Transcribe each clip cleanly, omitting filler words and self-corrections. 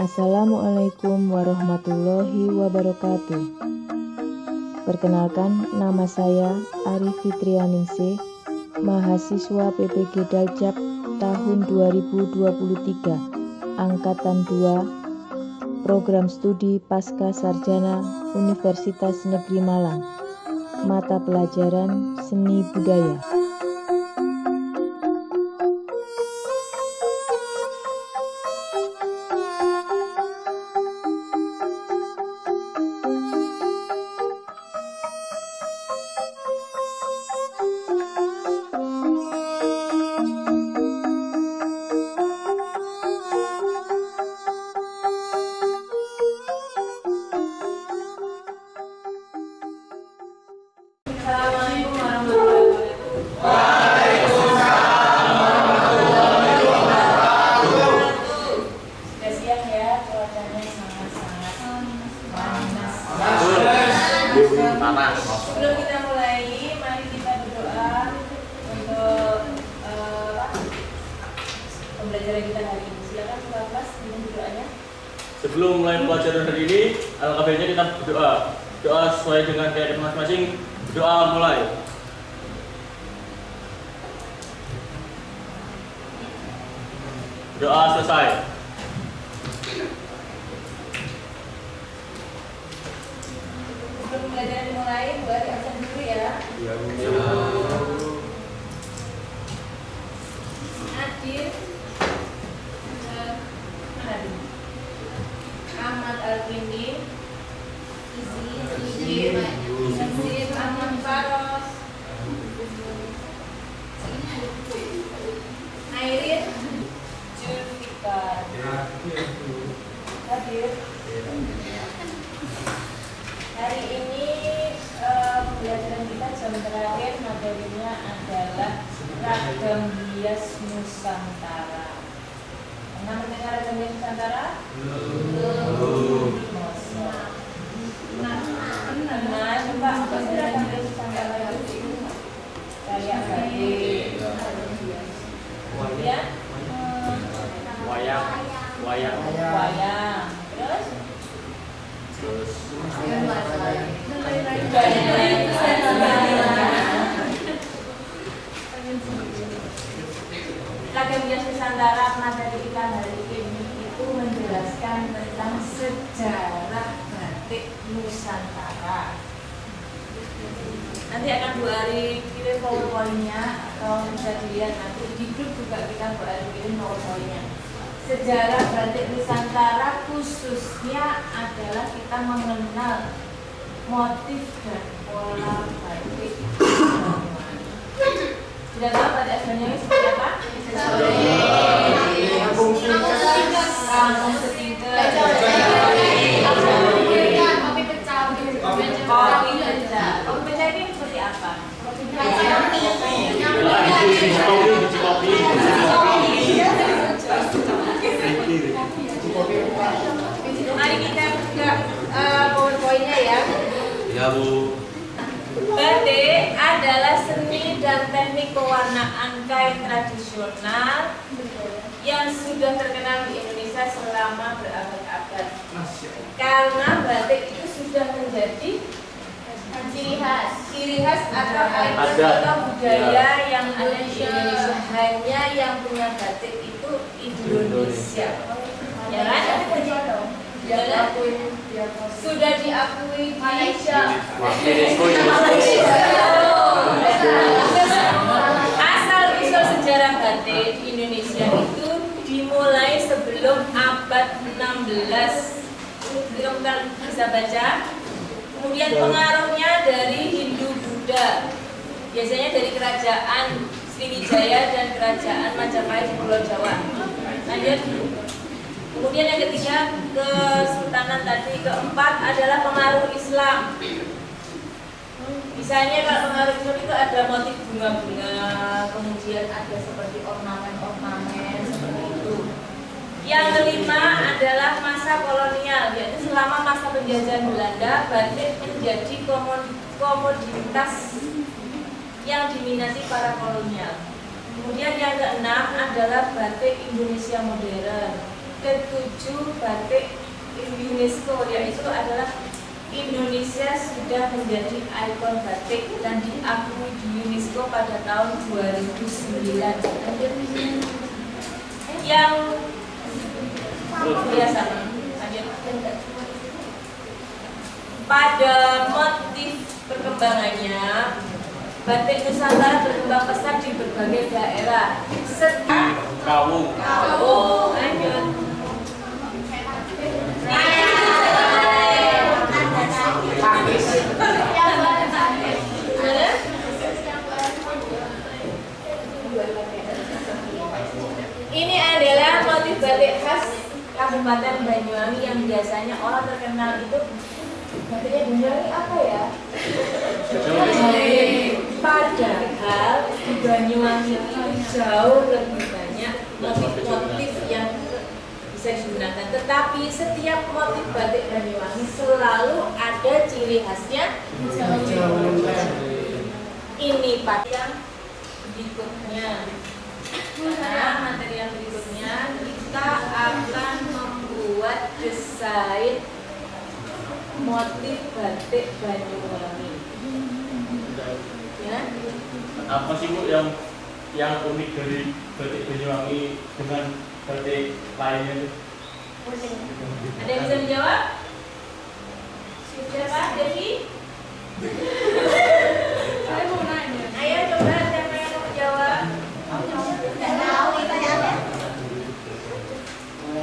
Assalamualaikum warahmatullahi wabarakatuh. Perkenalkan, nama saya Ari Fitrianingsih, mahasiswa PPG Daljak tahun 2023, Angkatan 2, Program Studi Pasca Sarjana Universitas Negeri Malang, mata pelajaran Seni Budaya. Assalamualaikum warahmatullahi wabarakatuh. Waalaikumsalam warahmatullahi wabarakatuh. Sudah siang ya, cuacanya sangat-sangat panas. Panas. Sebelum kita mulai, mari kita berdoa untuk pembelajaran kita hari ini. Silakan Pak Kelas dengan doanya. Sebelum mulai pelajaran hari ini, alhamdulillah kita berdoa. Doa sesuai dengan keadaan masing-masing. Doa mulai. Doa selesai. Sebelum pembelajaran dimulai, Bu Ari absen dulu ya. Adil, mana dulu? Ahmad Alvindi, Izzy, Ahmad Faros, Airin, Julfikar. Hadir. Hari ini pembelajaran kita jam terakhir materinya adalah ragam hias Nusantara. Pernah mendengar ragam hias Nusantara? Belum. Nah, coba apa sih ragam hias Nusantara itu? Kayak batik, kemudian wayang, terus ragam hias Nusantara materi kita hari ini itu menjelaskan tentang sejarah batik Nusantara. Nanti akan Bu Ari kirim PowerPoint-nya atau bisa dilihat nanti di grup juga kita Bu Ari kirim PowerPoint-nya. Sejarah batik Nusantara khususnya adalah kita mengenal motif dan pola batik. Sudah tahu batik Banyuwangi seperti apa? Kampung setingkat, kopi pecah. Kopi pecah ini seperti apa? Mari kita buka PowerPoint-nya ya. Ya Bu. Batik adalah seni dan teknik pewarnaan kain tradisional yang sudah terkenal di Indonesia selama berabad-abad. Karena batik itu sudah menjadi ciri khas atau ikon budaya yang ada di Indonesia. Hanya yang punya batik itu Indonesia. Ya kan? Sudah diakui di asal usul sejarah batik di Indonesia itu dimulai sebelum abad 16. Kita bisa baca. Kemudian pengaruhnya dari Hindu Buddha, biasanya dari kerajaan Sriwijaya dan kerajaan Majapahit di Pulau Jawa. Lanjut. Kemudian yang ketiga, kesultanan tadi. Keempat adalah pengaruh Islam. Misalnya kalau pengaruh Islam itu ada motif bunga-bunga, kemudian ada seperti ornamen-ornamen seperti itu. Yang kelima adalah masa kolonial, yaitu selama masa penjajahan Belanda, batik menjadi komoditas yang diminati para kolonial. Kemudian yang keenam adalah batik Indonesia modern. ketujuh batik UNESCO, yaitu adalah Indonesia sudah menjadi ikon batik dan diakui di UNESCO pada tahun 2009. Yang biasa pada motif perkembangannya, batik Nusantara berkembang pesat di berbagai daerah. Kawung. Lanjut. Ini adalah motif batik khas Kabupaten Banyuwangi yang biasanya orang terkenal itu batiknya Banyuwangi apa ya? Padahal di Banyuwangi itu jauh lebih banyak motif-motif yang bisa digunakan. Tetapi setiap motif batik Banyuwangi selalu ada ciri khasnya. Ini batik yang berikutnya. Nah, materi yang berikutnya kita akan membuat desain motif batik Banyuwangi. Ya. Apa sih Bu yang unik dari batik Banyuwangi dengan batik lainnya itu? Ada yang bisa menjawab? Siapa? Devi? Saya mau nanya. Ayo coba siapa yang mau menjawab?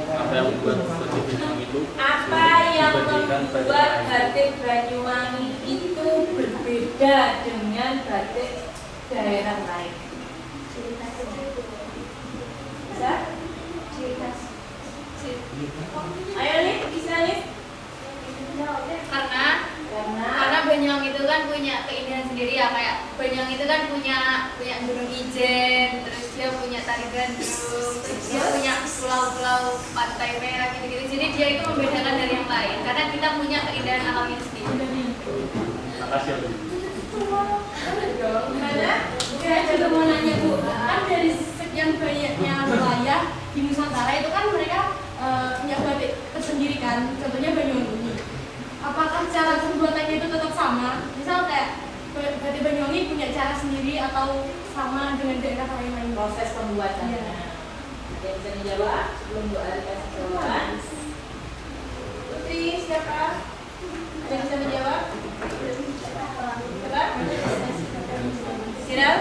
Apa yang membuat batik Banyuwangi itu? Apa yang membuat batik Banyuwangi itu berbeda dengan batik daerah lain? Bisa? Ayo nih, bisa nih? Karena Banyuwangi itu kan punya keindahan sendiri ya, kayak Banyuwangi itu kan punya Gunung Ijen, terus dia punya Tari Gandrung, terus dia punya pulau-pulau pantai merah gitu-gitu. Jadi dia itu membedakan dari yang lain karena kita punya keindahan alamnya sendiri. Makasih Bu. Mana? Saya juga mau nanya Bu, kan dari sekian banyaknya wilayah di Nusantara itu kan mereka punya batik tersendiri kan, contohnya Banyuwangi. Apakah cara pembuatannya itu tetap sama? Misal kayak batik Banyuwangi punya cara sendiri atau sama dengan daerah lain-lain? Proses pembuatannya. Iya. Ada yang bisa menjawab? Belum Bu Ali kasih jawaban. Putri, siapa? Ada yang bisa menjawab? Siapa? Siral?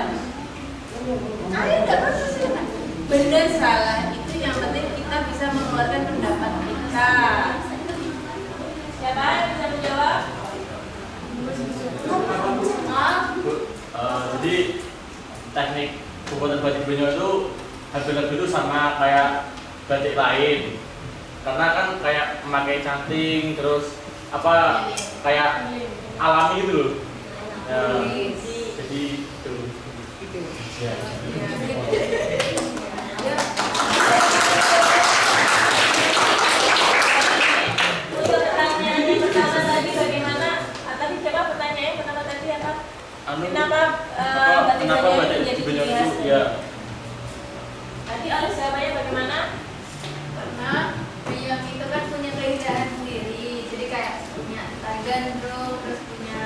Ayo, nggak apa-apa, silakan. Benar salah itu yang penting kita bisa mengeluarkan pendapat kita. Siapa yang bisa menjawab? Jadi teknik pembuatan batik Banyuwangi itu hampir-hampir itu sama kayak batik lain, karena kan kayak memakai canting, terus apa kayak alami gitu loh. Ya, jadi itu. Ya. Untuk pertanyaannya pertama tadi bagaimana? Tadi siapa pertanyaannya pertama tadi apa? Kenapa batik Banyuwangi menjadi ciri khas? Ya. Tadi oleh siapanya bagaimana? Karena Banyuwangi itu kan punya keindahan sendiri. Jadi kayak punya Tari Gandrung, terus punya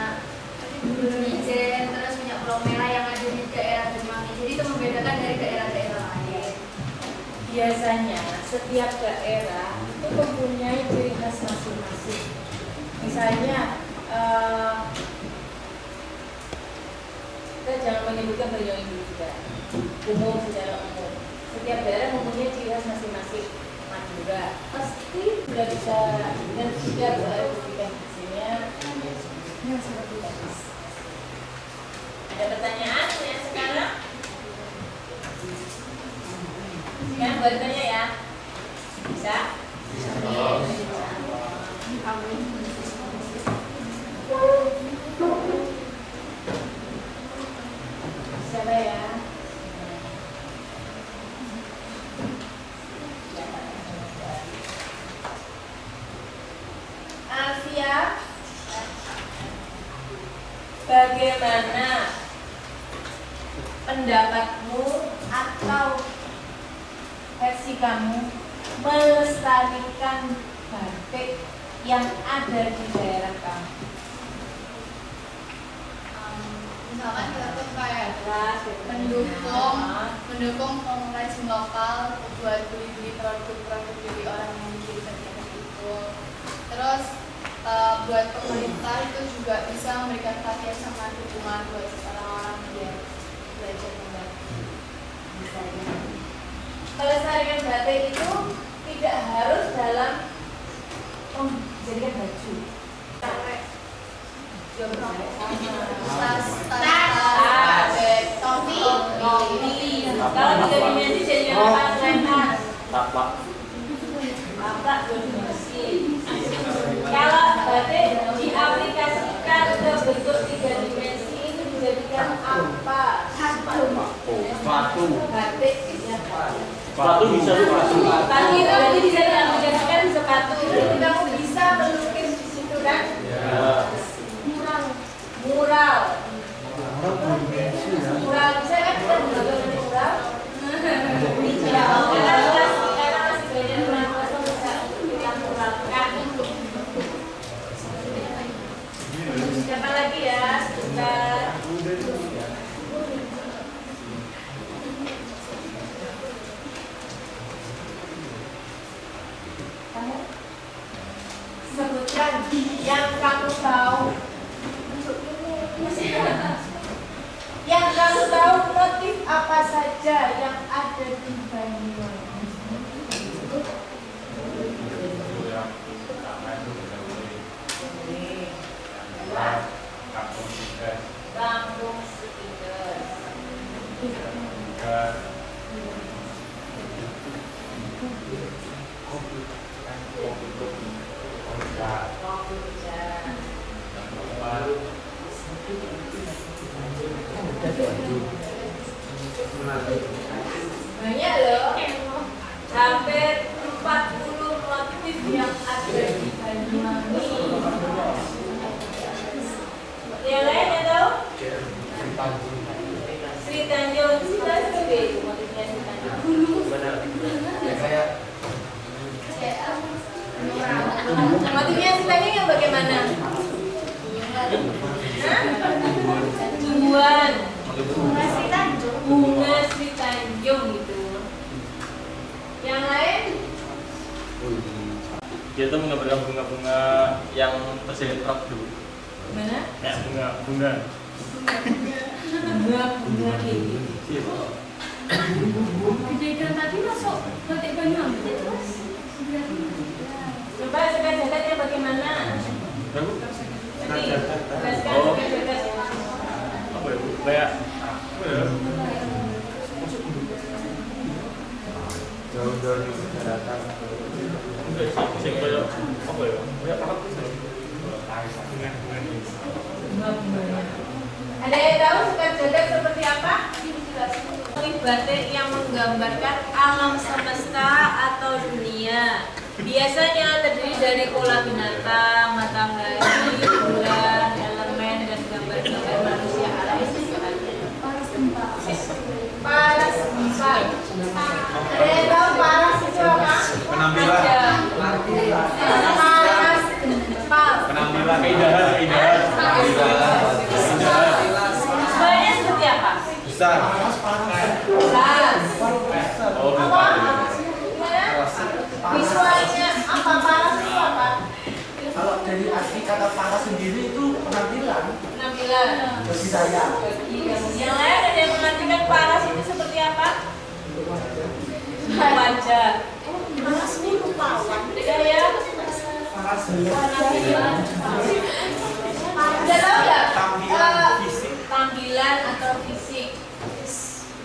Gunung Ijen, terus punya Pulau Merah yang ada di daerah Banyuwangi. Jadi itu membedakan dari daerah-daerah lain. Biasanya setiap daerah itu mempunyai ciri khas masing-masing. Misalnya kita jangan menyebutkan Banyuwangi dulu juga, umum secara umum. Setiap daerah mempunyai ciri khas masing-masing. Madura pasti sudah bisa dan sudah buktikan hasilnya yang seperti tadi. Ada pertanyaan yang sekarang? Sekarang boleh tanya ya. Bisa? Siapa ya? Alfia, bagaimana pendapatmu atau versi kamu melestarikan batik yang ada di daerah kamu? Misalkan kita tuh kayak mendukung pengrajin lokal buat beli-beli produk-produk dari orang yang bikin sertifikat itu. Terus buat pemerintah itu juga bisa memberikan perhatian sama dukungan buat orang-orang biar belajar membatik. Melestarikan batik itu tidak harus dalam menjadikan baju. Tas, topi. Kalau tiga dimensi jadi apa? Kereta. Tapak. Tapak dua dimensi. Kalau batik diaplikasikan ke bentuk tiga dimensi itu dijadikan apa? Sepatu. Batik ya. Sepatu bisa tuh sepatu. Sepatu itu nanti bisa diaplikasikan di sepatu. Jadi kamu bisa melukis di situ kan? Ya. Mural. Mural bisa kan kita menggunakan mural? Ya, karena masih banyak orang yang bisa untuk kita muralkan. Siapa lagi ya? Sebentar. Kamu sebutkan yang kamu tahu. Yang kamu tahu motif apa saja yang ada di Banyuwangi? Kampung Sekitar. Banyak loh, hampir 40 motif yang ada di Banyuwangi. Yang lain ya tahu? Sri Tanjung, itu motifnya Sri Tanjung. Motifnya Sri Tanjung yang bagaimana? Tumbuhan. Bunga Sri Tanjung gitu. Yang lain? Dia tuh menggambarkan bunga-bunga yang terjadi truk dulu. Mana? Kayak bunga-bunga. Bunga ini. Kejadian tadi masuk batik Banyuwangi terus. Coba jaket-jaketnya bagaimana? Baru? Jadi, jelaskan jaket-jaket. Apa ya? Kayak apa ya? Jauh dari daratan. Enggak sih, kayak apa ya? Kayak apa sih? Ada yang tahu suka jaket seperti apa? Motif batik yang menggambarkan alam semesta atau dunia. Biasanya terdiri dari pola binatang, matahari, bulan, elemen, dan gambar-gambar manusia alam sekitarnya. Paras gempa. Ada yang tahu paras itu apa? Penampilan. Paras gempa. Penampilan, keindahan. Sebenarnya seperti apa? Besar. Paras. Oh, Apa? Visualnya apa? Paras itu apa? Kalau dari arti kata paras sendiri itu penampilan Penampilan. bagi saya. Yang lain ada yang mengartikan paras itu seperti apa? Wajah. Paras ini rupawan. Ya. Paras Penampilan. Sudah tahu nggak? Tampilan fisik. Tampilan atau fisik.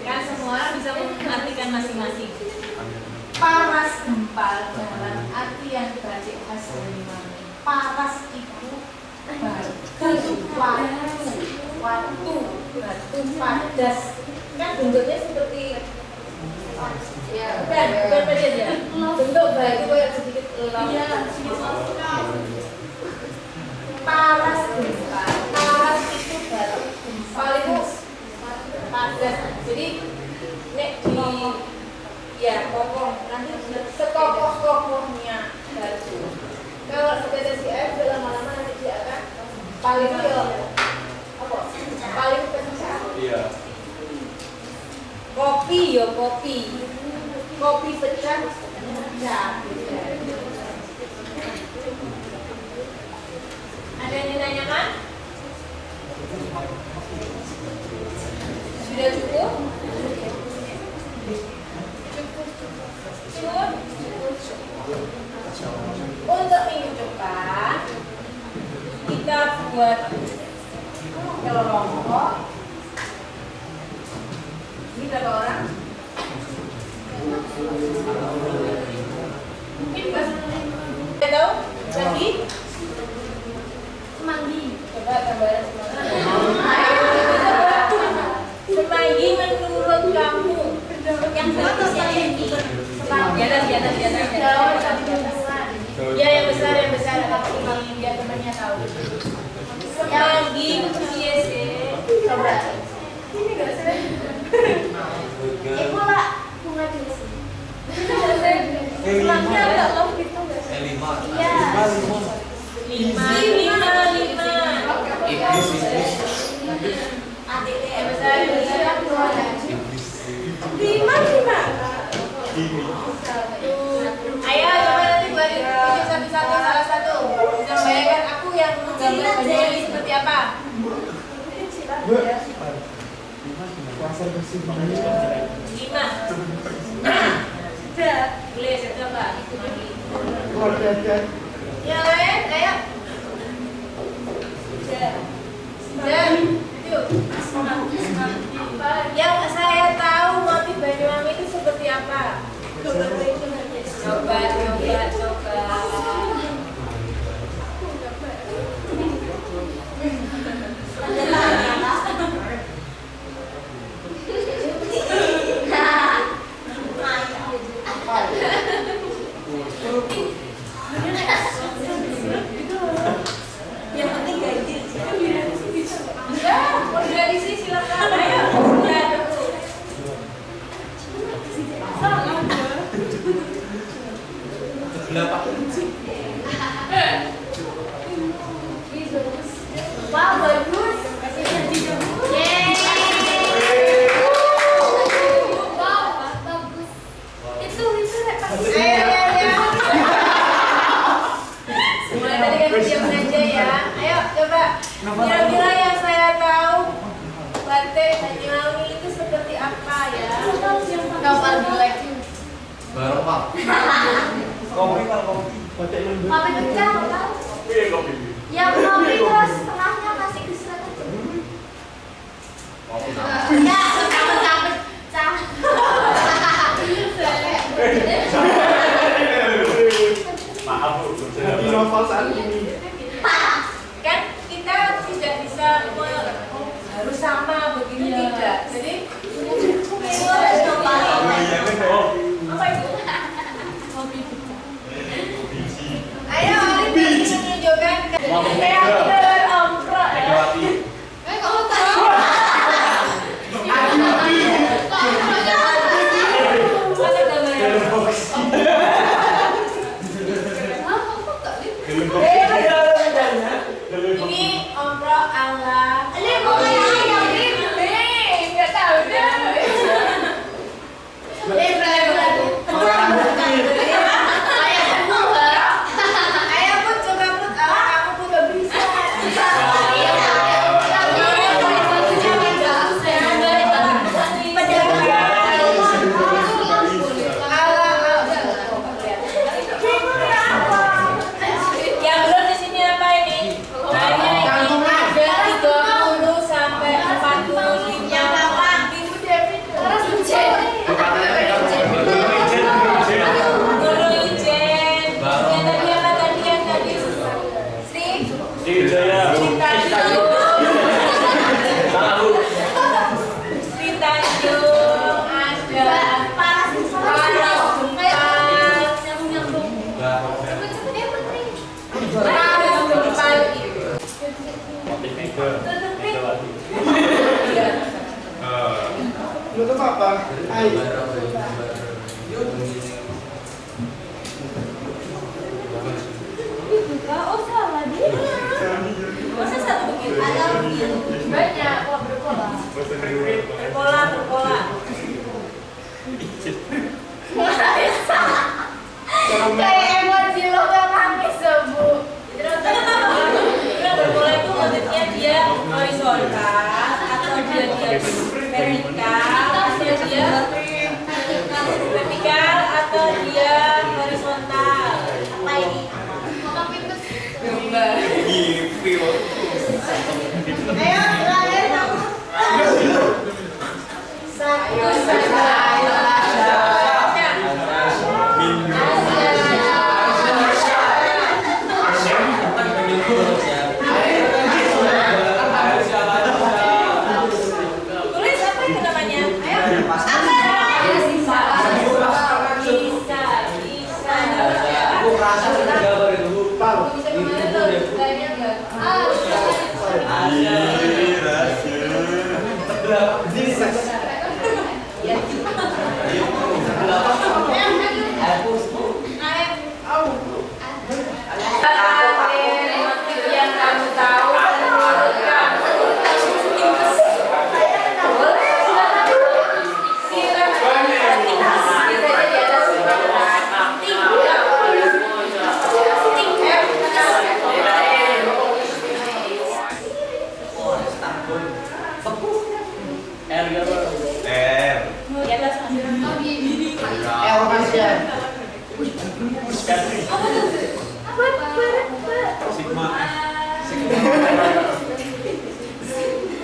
Kan semua orang bisa mengartikan masing-masing. Paras gempal dalam arti yang berarti khas Banyuwangi. Paras itu batu, batu padas. Kan bentuknya seperti ya, bukan beda ya. Bentuk batu kayak sedikit lelong. Paras gempal. Paras itu batu, gempal itu padas. Jadi nek di ya kokoh nanti sekokoh paling yo apa? Paling pecah. Iya. Kopi yo kopi. Kopi pecah. Pecah. Ada yang ditanyakan? Sudah cukup? Cukup? Untuk minggu depan kita buat kelompok. Ini berapa orang? Mungkin bahasa Indonesia. Tahu? Lagi? Semanggi. Coba gambaran semanggi. Semanggi menurut kamu yang besar ini? Di atas. Ya yang besar ini biar temannya tahu. Semanggi iya sih. Coba. Ini enggak sih? Itulah bunga jenis. Semanggi agak low gitu enggak sih? Iya. 5. Ayo coba nanti buat satu-satu salah satu. Bisa bayangkan aku yang gambar bajunya ini seperti apa? Pasar bersih 5. Sudah, boleh saya coba. Yang lain, ayo. Dan yuk. Yang saya tahu motif Banyuwangi itu seperti apa? Coba. Yang penting ganjil. Ya, organisasi silakan. Ayo. Wah, bagus. Yeay. Wow, bagus. Itu Ayo. Mulai dari yang diam aja ya. Ayo coba. Kira-kira yang saya tahu batik Banyuwangi itu seperti apa ya? Kapal jelek. Baru Pak. Kopi. Batik lembut. kopi pecah, tahu? Iya kopi. Yang kopi terus tengahnya kasih gesrek aja. Kopi. Ya, pecah. Maaf Bu. Lagi novel saat ini. Kan kita tidak bisa harus sama begitu tidak. Jadi harus coba. Apa itu? Ayo, mari kita menunjukkan keterangan omprok ya. Megawati. Kamu tahu? Mana gambarnya? Ini omprok ala. Ini bunga ayam ini. Nggak tahu deh. Ayo put coba put, aku pun nggak bisa. Yang belum di sini apa ini? Nah, ini ada 30 sampai 45. Guru Ijen. Yang tadi Sri. Wijaya. Sri Tanjung. Salah Bu. Sri Tanjung. Ada Paras Gempal. Paras Gempal itu. Motif Megawati. Iya. Lu tuh apa? Air. Oh, salah dia. Masa satu Banyak, kok berpola. Berpola. Kayak emoji lo gak nangis ya, Bu. Berpola itu maksudnya dia horizontal atau dia vertikal atau dia vertikal atau dia horizontal. Apa ini? Mama pintus. Ayo terakhir kamu. Satu tulis apa itu namanya? Ayo. Aku merasa gambar itu Bu. Bisa kemana tuh? Lainnya enggak? Yang kamu tahu menurutkan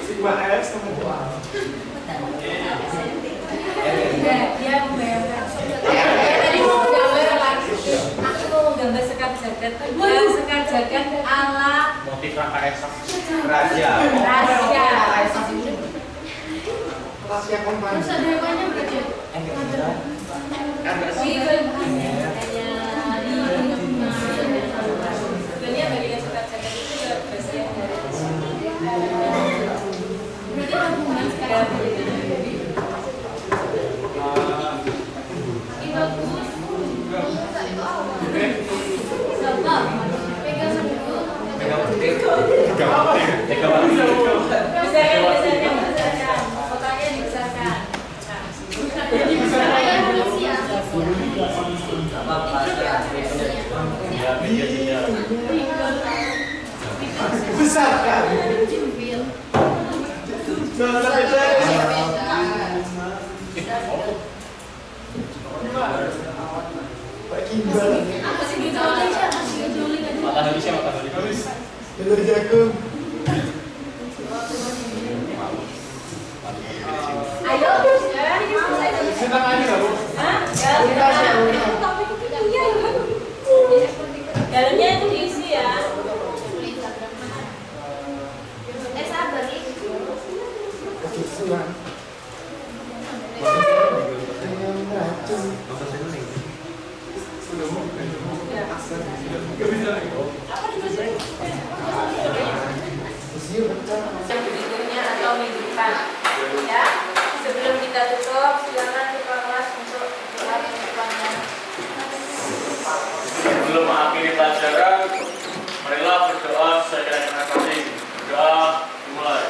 Sigma X sama dua. dia membayangkan tadi mau gambar apa? Aku mau gambar sekar jagat yang sekar jagat ala Motif rangka eksak. Raja. rahasia. Rahasia kompan. Terus ada hewannya berarti ya? Agak Oh, sih. itu hanya sebenarnya bagian sekar jagat itu juga bagian dari Berarti hubungan sekarang. Ini bagus. Sabar. Pegang dulu. besarkan fotonya dibesarkan. Saya manusia. Ya, media tidak. Besar kan? Cimpil. Jangan beda. Pak Kimbal. Apa sih dijualin? Masih dijualin aja. Matahari siapa matahari? Telur jagung. Ayo, Senang aja nggak Bu? hah? Dalamnya itu diisi ya. Sabar nih. Kesusuan. Yang racun. Berikutnya atau minggu depan, ya. Sebelum kita tutup, silakan ketua kelas untuk doa penutupnya. Sebelum mengakhiri pelajaran, marilah berdoa secara masing-masing. Doa dimulai.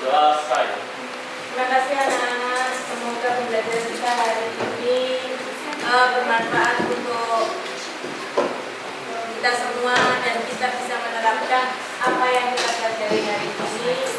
Doa saya. Terima kasih anak-anak, semoga pembelajaran kita hari ini bermanfaat untuk kita semua dan kita bisa menerapkan apa yang kita pelajari hari ini